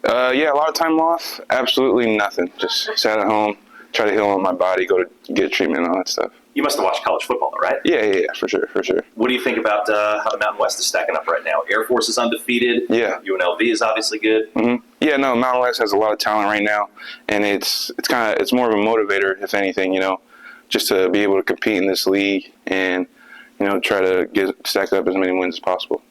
Yeah, a lot of time off. Absolutely nothing. Just sat at home, try to heal on my body, go to get treatment and all that stuff. You must have watched college football, though, right? Yeah, for sure. What do you think about how the Mountain West is stacking up right now? Air Force is undefeated. Yeah. UNLV is obviously good. Mm-hmm. Yeah, no, Mountain West has a lot of talent right now, and it's more of a motivator, if anything, just to be able to compete in this league and, try to stack up as many wins as possible.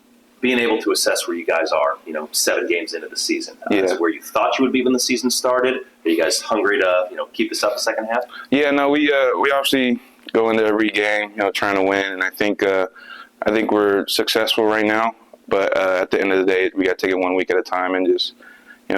Being able to assess where you guys are, 7 games into the season. Is it where you thought you would be when the season started? Are you guys hungry to, keep this up the second half? Yeah, no, we obviously go into every game, trying to win, and I think we're successful right now. But at the end of the day, we got to take it 1 week at a time and just,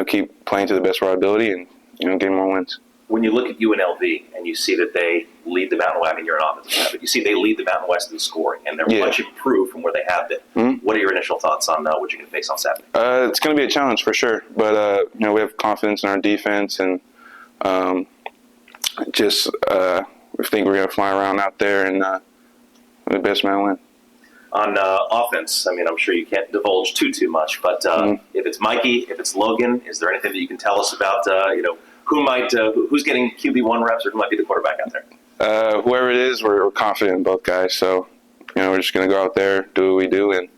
keep playing to the best of our ability and, getting more wins. When you look at UNLV and you see that they lead the Mountain West, I mean, you're an offensive guy, but you see they lead the Mountain West in scoring, and they're much improved from where they have been. Mm-hmm. What are your initial thoughts on what you're going to face on Saturday? It's going to be a challenge for sure, but we have confidence in our defense, and we think we're going to fly around out there and the best man win. On offense, I mean, I'm sure you can't divulge too much, but if it's Mikey, if it's Logan, is there anything that you can tell us about, who's getting QB1 reps, or who might be the quarterback out there? Whoever it is, we're confident in both guys. So, we're just going to go out there, do what we do, and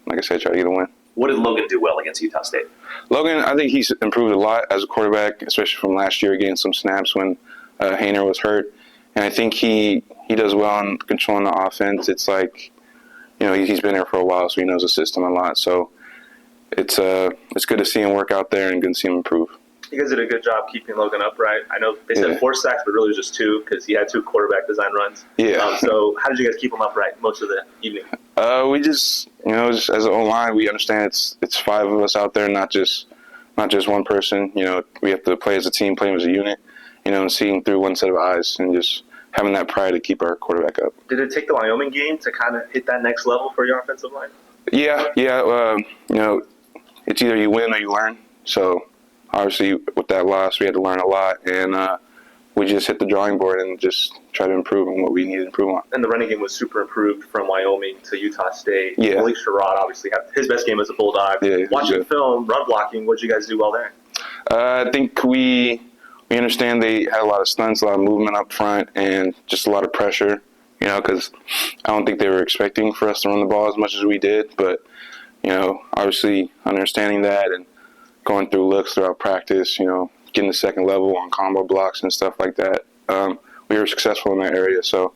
like I said, try to get a win. What did Logan do well against Utah State? Logan, I think he's improved a lot as a quarterback, especially from last year, getting some snaps when Hainer was hurt. And I think he does well in controlling the offense. It's like, he's been there for a while, so he knows the system a lot. So it's good to see him work out there and good to see him improve. You guys did a good job keeping Logan upright. I know they said 4 sacks, but really it was just 2 because he had 2 quarterback design runs. Yeah. So how did you guys keep him upright most of the evening? We just, just as an O-line, we understand it's 5 of us out there, not just one person. We have to play as a team, play as a unit, and seeing through one set of eyes and just having that pride to keep our quarterback up. Did it take the Wyoming game to kind of hit that next level for your offensive line? Yeah. It's either you win or you learn. So obviously with that loss, we had to learn a lot, and we just hit the drawing board and just try to improve on what we need to improve on. And the running game was super improved from Wyoming to Utah State. Yeah. Malik Sherrod obviously had his best game as a Bulldog. Yeah, watching film, run blocking, what did you guys do well there? I think we understand they had a lot of stunts, a lot of movement up front, and just a lot of pressure, because I don't think they were expecting for us to run the ball as much as we did. But, obviously understanding that and going through looks throughout practice, getting the second level on combo blocks and stuff like that. We were successful in that area, so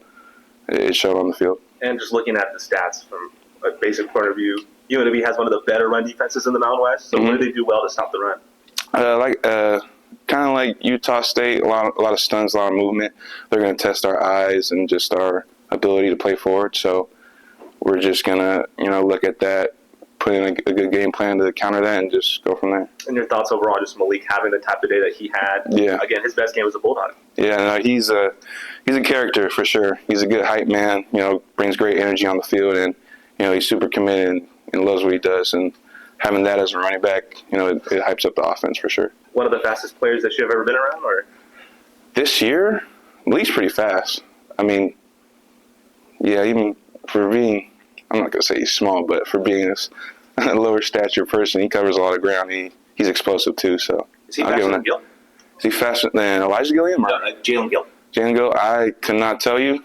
it showed on the field. And just looking at the stats from a basic point of view, UNLV has one of the better run defenses in the Mountain West. So what do they do well to stop the run? Kind of like Utah State, a lot of stunts, a lot of movement. They're going to test our eyes and just our ability to play forward. So we're just going to, look at that, put in a good game plan to counter that, and just go from there. And your thoughts overall, just Malik having the type of day that he had? Yeah. Again, his best game was a Bulldog. Yeah, no, he's a character for sure. He's a good hype man, brings great energy on the field, and, he's super committed and loves what he does. And having that as a running back, it hypes up the offense for sure. One of the fastest players that you've ever been around, or? This year, Malik's pretty fast. I mean, yeah, even for being, I'm not going to say he's small, but for being a lower stature person, he covers a lot of ground. He's explosive too, so. Is he faster than Gill? Is he faster than Elijah Gilliam? No, Jalen Gill. Jalen Gill, I could not tell you.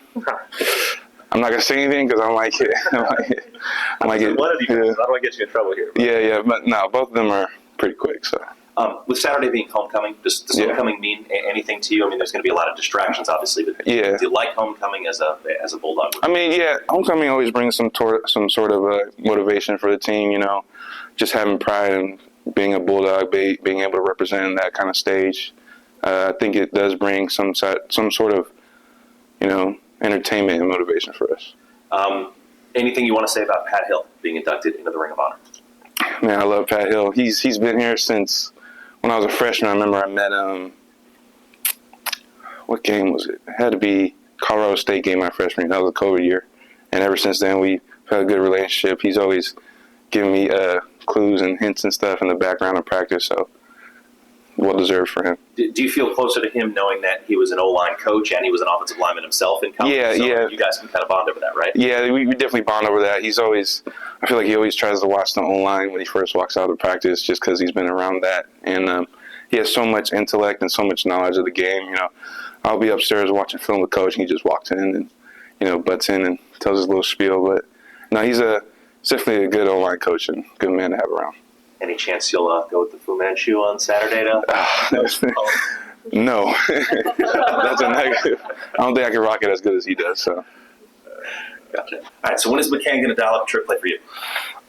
I'm not going to say anything because I like it. I like it. One of these guys, I don't want to get you in trouble here. But. Yeah, but no, both of them are pretty quick, so. With Saturday being homecoming, does homecoming mean anything to you? I mean, there's going to be a lot of distractions, obviously, but do you like homecoming as a Bulldog? I mean, yeah, homecoming always brings some sort of motivation for the team, just having pride in being a Bulldog, being able to represent that kind of stage. I think it does bring some sort of, entertainment and motivation for us. Anything you want to say about Pat Hill being inducted into the Ring of Honor? Man, I love Pat Hill. He's been here since when I was a freshman. I remember I met him. What game was it? It had to be Colorado State game my freshman year. That was the COVID year. And ever since then, we've had a good relationship. He's always giving me clues and hints and stuff in the background of practice. So well deserved for him. Do you feel closer to him knowing that he was an O-line coach and he was an offensive lineman himself in college? Yeah, so yeah. You guys can kind of bond over that, right? Yeah, we definitely bond over that. I feel like he always tries to watch the O-line when he first walks out of practice, just because he's been around that. And he has so much intellect and so much knowledge of the game. I'll be upstairs watching film with Coach, and he just walks in and, butts in and tells his little spiel. But, no, he's definitely a good O-line coach and good man to have around. Any chance you'll go with the Fu Manchu on Saturday? No. That's a negative. I don't think I can rock it as good as he does. So. Gotcha. All right, so when is McCann going to dial up trick play for you?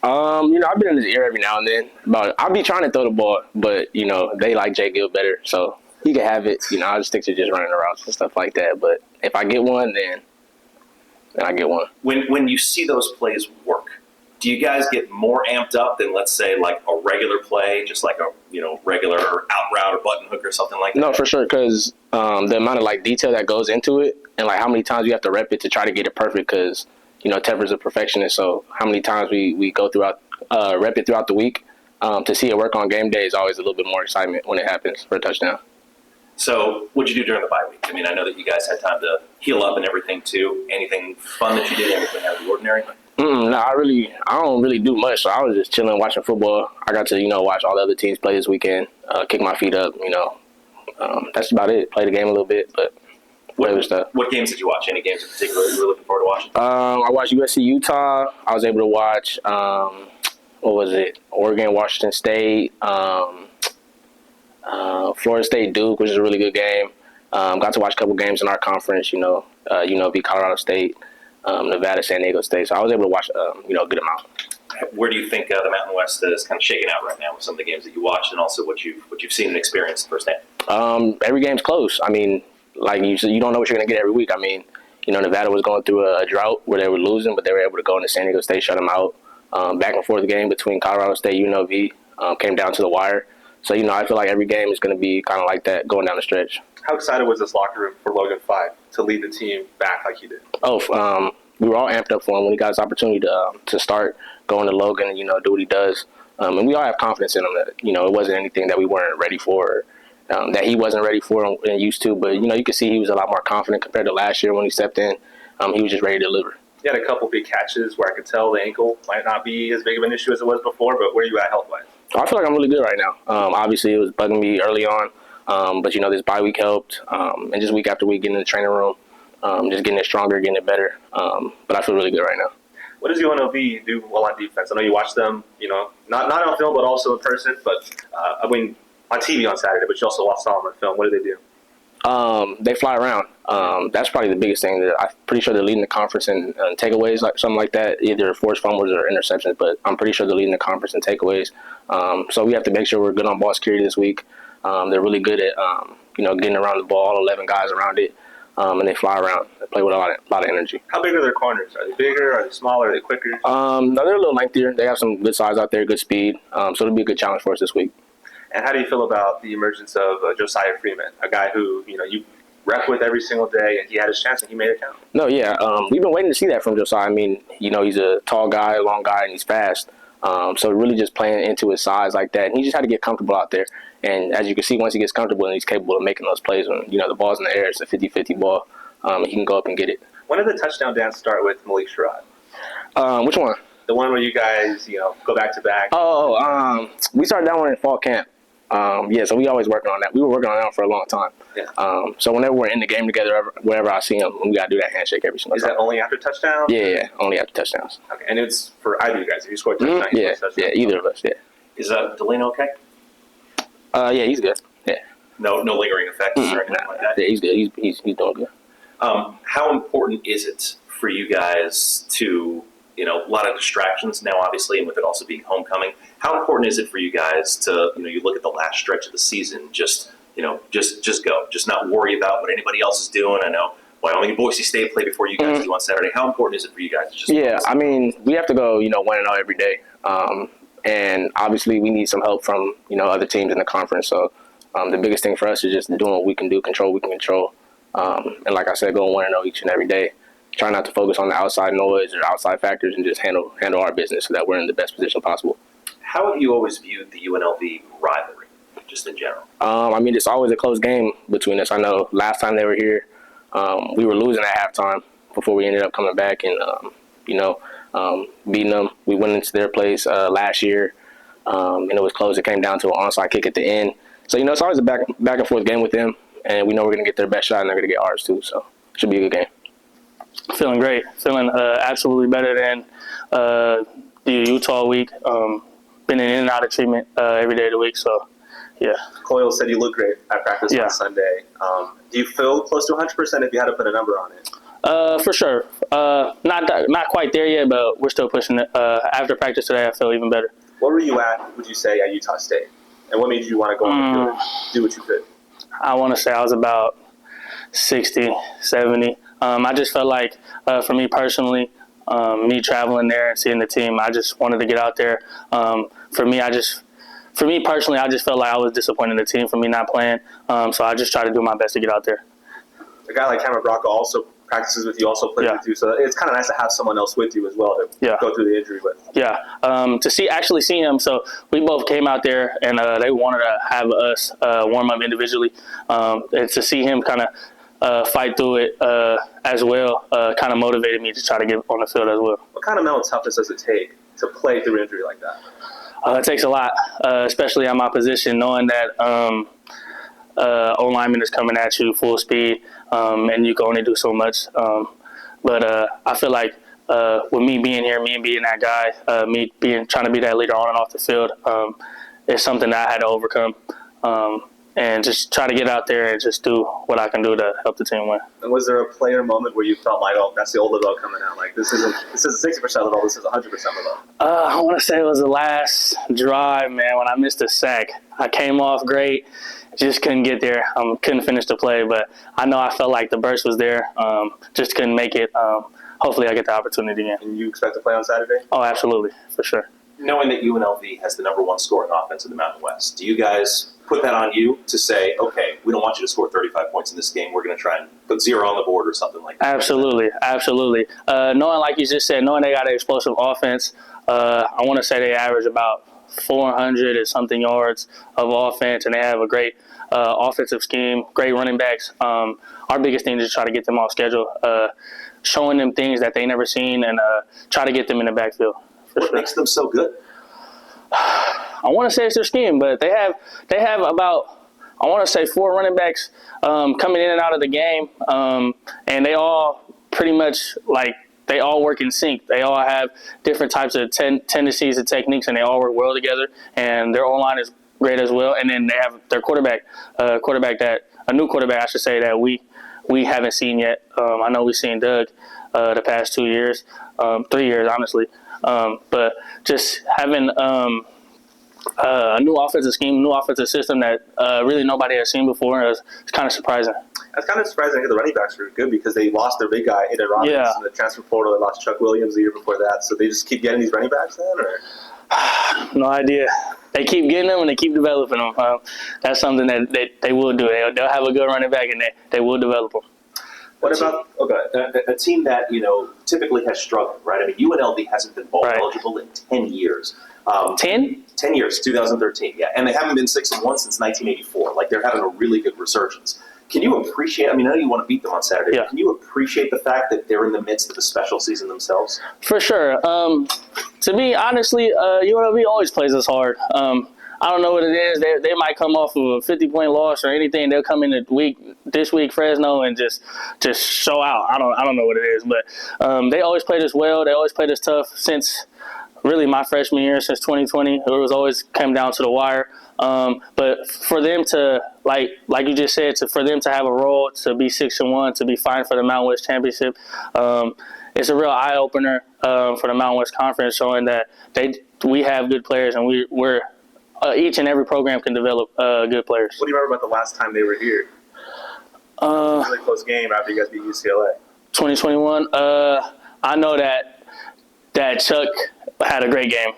I've been in his ear every now and then. I'll be trying to throw the ball, but, they like Jay Gill better, so he can have it. I'll just stick to just running the routes and stuff like that. But if I get one, then I get one. When you see those plays work, do you guys get more amped up than, let's say, like a regular play, just like a regular out route or button hook or something like that? No, for sure, because the amount of detail that goes into it, and how many times you have to rep it to try to get it perfect. Because Tepper's a perfectionist, so how many times we go throughout rep it throughout the week to see it work on game day is always a little bit more excitement when it happens for a touchdown. So what'd you do during the bye week? I know that you guys had time to heal up and everything too. Anything fun that you did? Anything out of the ordinary? No, I don't really do much. So I was just chilling, watching football. I got to, watch all the other teams play this weekend, kick my feet up, That's about it. Play the game a little bit, but whatever stuff. What games did you watch? Any games in particular you were looking forward to watching? I watched USC Utah. I was able to watch, Oregon, Washington State, Florida State Duke, which is a really good game. Got to watch a couple games in our conference, UNLV, Colorado State, Nevada, San Diego State. So I was able to watch, a good amount. Where do you think the Mountain West is kind of shaking out right now with some of the games that you watched and also what you've seen and experienced firsthand? Every game's close. Like you said, you don't know what you're going to get every week. Nevada was going through a drought where they were losing, but they were able to go into San Diego State, shut them out. Back and forth game between Colorado State, UNLV, came down to the wire. So, I feel like every game is going to be kind of like that going down the stretch. How excited was this locker room for Logan 5 to lead the team back like he did? We were all amped up for him when he got his opportunity to start going to Logan and, do what he does. And we all have confidence in him that, it wasn't anything that we weren't ready for, that he wasn't ready for and used to. But, you could see he was a lot more confident compared to last year when he stepped in. He was just ready to deliver. He had a couple big catches where I could tell the ankle might not be as big of an issue as it was before, but where are you at health-wise? I feel like I'm really good right now. Obviously, it was bugging me early on, but, this bye week helped. And just week after week, getting in the training room, just getting it stronger, getting it better. But I feel really good right now. What does UNLV do well on defense? I know you watch them, not on film, but also in person. But, on TV on Saturday, but you also saw them on film. What do they do? They fly around. That's probably the biggest thing. That I'm pretty sure they're leading the conference in takeaways, like something like that, either forced fumbles or interceptions. But I'm pretty sure they're leading the conference in takeaways. So we have to make sure we're good on ball security this week. They're really good at getting around the ball, all 11 guys around it, and they fly around. They play with a lot of energy. How big are their corners? Are they bigger? Are they smaller? Are they quicker? No, they're a little lengthier. They have some good size out there, good speed. So it'll be a good challenge for us this week. And how do you feel about the emergence of Josiah Freeman, a guy who you rep with every single day, and he had his chance and he made it count? No, yeah, we've been waiting to see that from Josiah. He's a tall guy, a long guy, and he's fast. So really just playing into his size like that, and he just had to get comfortable out there. And as you can see, once he gets comfortable, and he's capable of making those plays when the ball's in the air, it's a 50-50 ball. He can go up and get it. When did the touchdown dance start with Malik Sherrod? Which one? The one where you guys go back to back. We started that one in fall camp. So we always working on that. We were working on that for a long time. Yeah. So whenever we're in the game together, wherever I see him, we got to do that handshake every single time. Is that only after touchdowns? Yeah, only after touchdowns. Okay, and it's for either of you guys. If you score a touchdown, Mm-hmm. Yeah, either of us, yeah. Is Delano okay? Yeah, he's good. Yeah. No lingering effects or anything like that? Yeah, he's good. He's doing good. How important is it for you guys to, a lot of distractions now, obviously, and with it also being homecoming, how important is it for you guys to, you look at the last stretch of the season, just go, just not worry about what anybody else is doing? I know Wyoming and Boise State play before you guys do on Saturday. How important is it for you guys to just we have to go, 1-0 every day. And obviously we need some help from, other teams in the conference. So the biggest thing for us is just doing what we can do, control what we can control. And like I said, going 1-0 each and every day. Try not to focus on the outside noise or outside factors and just handle our business so that we're in the best position possible. How have you always viewed the UNLV rivalry? just in general? I mean, it's always a close game between us. I know last time they were here, we were losing at halftime before we ended up coming back and, beating them. We went into their place last year, and it was close. It came down to an onside kick at the end. So, it's always a back and forth game with them, and we know we're going to get their best shot, and they're going to get ours too. So it should be a good game. Feeling great. Feeling absolutely better than the Utah week. Been in and out of treatment every day of the week, so yeah. Coyle said you look great at practice on Sunday. Do you feel close to 100% if you had to put a number on it? For sure. Not quite there yet, but we're still pushing it. After practice today, I feel even better. What were you at, would you say, at Utah State? And what made you want to go on the field and do what you could? I want to say I was about 60, 70. I just felt like, for me personally, me traveling there and seeing the team, I just wanted to get out there. For me personally, I just felt like I was disappointed in the team for me not playing. So I just tried to do my best to get out there. A guy like Cameron Brocco also practices with you, also plays with you. So it's kind of nice to have someone else with you as well to go through the injury with. Yeah. To actually see him. So we both came out there and they wanted to have us warm up individually. And to see him kind of fight through it as well kind of motivated me to try to get on the field as well. What kind of mental toughness does it take to play through injury like that? It takes a lot, especially at my position, knowing that O-lineman is coming at you full speed and you can only do so much. But I feel like with me being here, me being that guy, trying to be that leader on and off the field, it's something that I had to overcome. And just try to get out there and just do what I can do to help the team win. And was there a player moment where you felt like, oh, that's the old Lavelle coming out? Like, this isn't 60% Lavelle, this is 100% Lavelle. I want to say it was the last drive, man, when I missed a sack. I came off great, just couldn't get there. Couldn't finish the play, but I know I felt like the burst was there. Just couldn't make it. Hopefully I get the opportunity again. And you expect to play on Saturday? Oh, absolutely, for sure. Knowing that UNLV has the #1 scoring offense in the Mountain West, do you guys put that on you to say, okay, we don't want you to score 35 points in this game, we're going to try and put 0 on the board or something like that? Absolutely. Knowing, like you just said, knowing they got an explosive offense, I want to say they average about 400 and something yards of offense, and they have a great offensive scheme, great running backs. Our biggest thing is to try to get them off schedule, showing them things that they never seen, and try to get them in the backfield. What makes them so good? I want to say it's their scheme, but they have about, I want to say 4 running backs coming in and out of the game, and they all pretty much they all work in sync. They all have different types of tendencies and techniques, and they all work well together. And their O-line is great as well. And then they have their a new quarterback, I should say, that we haven't seen yet. I know we've seen Doug the past 2 years, 3 years, honestly. But just having a new offensive scheme, new offensive system that really nobody has seen before is kind of surprising. That's kind of surprising that the running backs were good because they lost their big guy, Aiden Robbins, in the transfer portal. They lost Chuck Williams the year before that. So they just keep getting these running backs then? Or? No idea. They keep getting them and they keep developing them. That's something that they will do. They'll have a good running back and they will develop them. What about a team that typically has struggled, right? I mean, UNLV hasn't been bowl eligible in 10 years. 10? 10 years, 2013, yeah. And they haven't been 6-1 since 1984. Like, they're having a really good resurgence. Can you appreciate, I know you want to beat them on Saturday, but can you appreciate the fact that they're in the midst of a special season themselves? For sure. To me, honestly, UNLV always plays us hard. I don't know what it is. They might come off of a 50-point loss or anything. They'll come in this week, Fresno, and just show out. I don't know what it is, but they always played us well. They always played us tough since really my freshman year, since 2020. It was always come down to the wire. But for them to, like you just said, for them to have a role, to be 6-1, to be fighting for the Mountain West Championship, it's a real eye opener for the Mountain West Conference, showing that we have good players and we're each and every program can develop good players. What do you remember about the last time they were here? It was a really close game after you guys beat UCLA. 2021. I know that Chuck had a great game.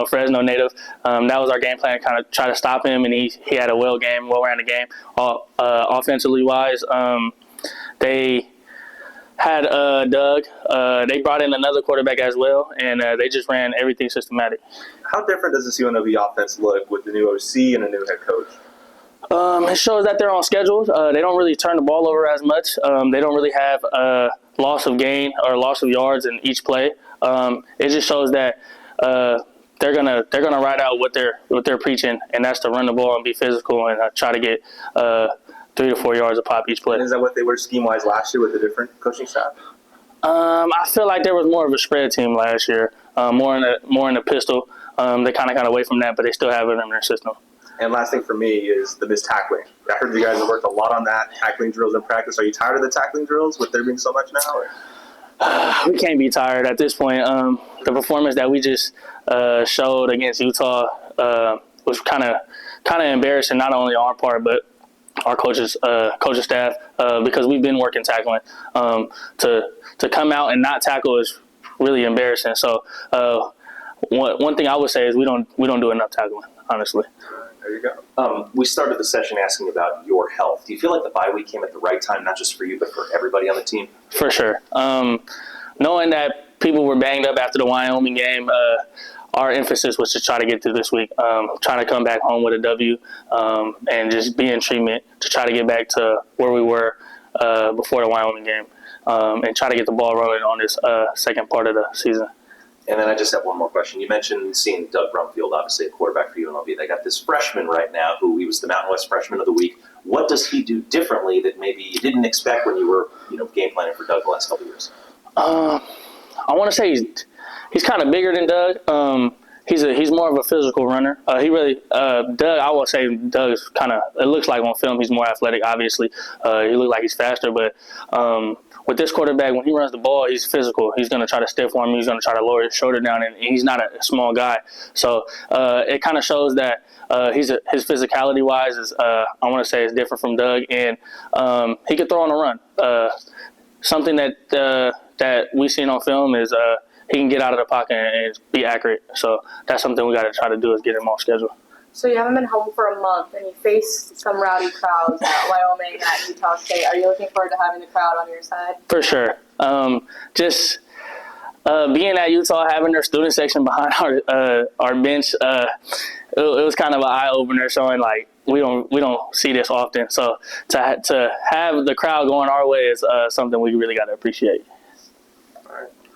Fresno native. That was our game plan, kind of try to stop him, and he had a well-rounded game. Offensively wise, they had Doug. They brought in another quarterback as well, and they just ran everything systematic. How different does this UNLV offense look with the new OC and a new head coach? It shows that they're on schedule. They don't really turn the ball over as much. They don't really have loss of gain or loss of yards in each play. It just shows that they're gonna ride out what they're preaching, and that's to run the ball and be physical and try to get 3 to 4 yards a pop each play. And is that what they were scheme wise last year with a different coaching staff? I feel like there was more of a spread team last year, more in the pistol. They kind of got away from that, but they still have it in their system. And last thing for me is the missed tackling. I heard you guys have worked a lot on that, tackling drills in practice. Are you tired of the tackling drills with there being so much now? Or? We can't be tired at this point. The performance that we just showed against Utah was kind of embarrassing, not only on our part, but our coaching staff, because we've been working tackling. To come out and not tackle is really embarrassing. So one thing I would say is we don't do enough tackling, honestly. There you go. We started the session asking about your health. Do you feel like the bye week came at the right time, not just for you, but for everybody on the team? For sure. Knowing that people were banged up after the Wyoming game, our emphasis was to try to get through this week, trying to come back home with a W, and just be in treatment to try to get back to where we were before the Wyoming game, and try to get the ball rolling on this second part of the season. And then I just have one more question. You mentioned seeing Doug Brumfield, obviously a quarterback for UNLV. They got this freshman right now who he was the Mountain West Freshman of the Week. What does he do differently that maybe you didn't expect when you were, game planning for Doug the last couple of years? I want to say he's kind of bigger than Doug. He's more of a physical runner. Doug, I will say Doug's kind of, it looks like on film he's more athletic, obviously. He looks like he's faster, but with this quarterback, when he runs the ball, he's physical. He's going to try to stiff arm. He's going to try to lower his shoulder down, and he's not a small guy. So it kind of shows that his physicality-wise is, I want to say, is different from Doug, and he could throw on a run. Something that we've seen on film is he can get out of the pocket and be accurate. So that's something we got to try to do is get him on schedule. So you haven't been home for a month, and you faced some rowdy crowds at Wyoming, at Utah State. Are you looking forward to having the crowd on your side? For sure. Just being at Utah, having their student section behind our bench, it was kind of an eye opener, showing like we don't see this often. So to have the crowd going our way is something we really got to appreciate.